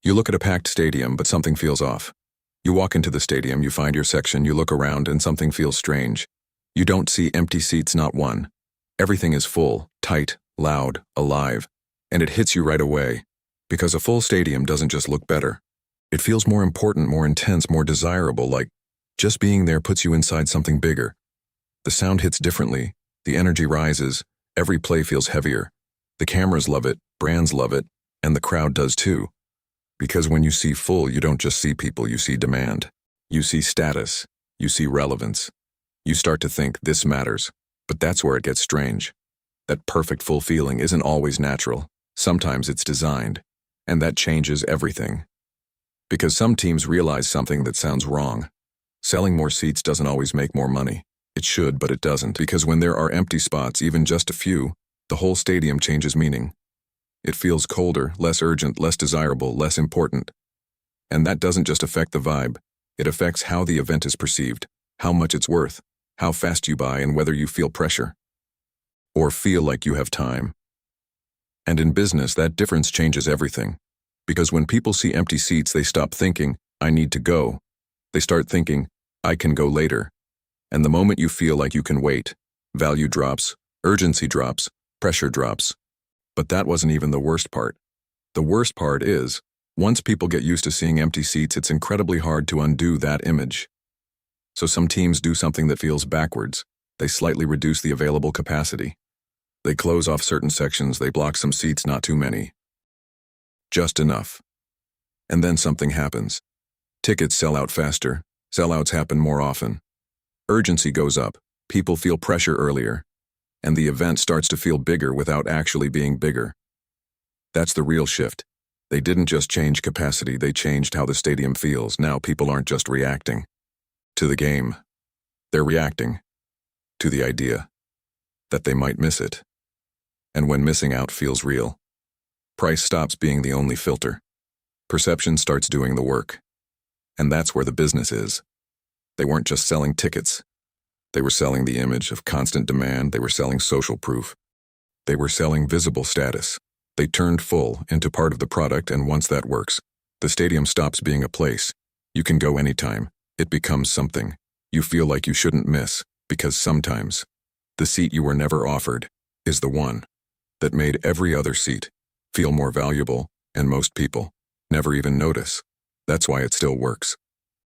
You look at a packed stadium, but something feels off. You walk into the stadium, you find your section, you look around, and something feels strange. You don't see empty seats, not one. Everything is full, tight, loud, alive, and it hits you right away. Because a full stadium doesn't just look better. It feels more important, more intense, more desirable, like just being there puts you inside something bigger. The sound hits differently, the energy rises, every play feels heavier. The cameras love it, brands love it, and the crowd does too. Because when you see full, you don't just see people, you see demand. You see status, you see relevance. You start to think, this matters. But that's where it gets strange. That perfect full feeling isn't always natural. Sometimes it's designed. And that changes everything. Because some teams realize something that sounds wrong. Selling more seats doesn't always make more money. It should, but it doesn't. Because when there are empty spots, even just a few, the whole stadium changes meaning. It feels colder, less urgent, less desirable, less important. And that doesn't just affect the vibe. It affects how the event is perceived, how much it's worth, how fast you buy, and whether you feel pressure. Or feel like you have time. And in business, that difference changes everything. Because when people see empty seats, they stop thinking, I need to go. They start thinking, I can go later. And the moment you feel like you can wait, value drops, urgency drops, pressure drops. But that wasn't even the worst part. The worst part is, once people get used to seeing empty seats, it's incredibly hard to undo that image. So some teams do something that feels backwards. They slightly reduce the available capacity. They close off certain sections, they block some seats, not too many. Just enough. And then something happens. Tickets sell out faster, sellouts happen more often. Urgency goes up, people feel pressure earlier, and the event starts to feel bigger without actually being bigger. That's the real shift. They didn't just change capacity, they changed how the stadium feels. Now people aren't just reacting to the game. They're reacting to the idea that they might miss it. And when missing out feels real, price stops being the only filter. Perception starts doing the work. And that's where the business is. They weren't just selling tickets. They were selling the image of constant demand. They were selling social proof. They were selling visible status. They turned full into part of the product, and once that works, the stadium stops being a place. You can go anytime. It becomes something you feel like you shouldn't miss, because sometimes the seat you were never offered is the one that made every other seat feel more valuable, and most people never even notice. That's why it still works.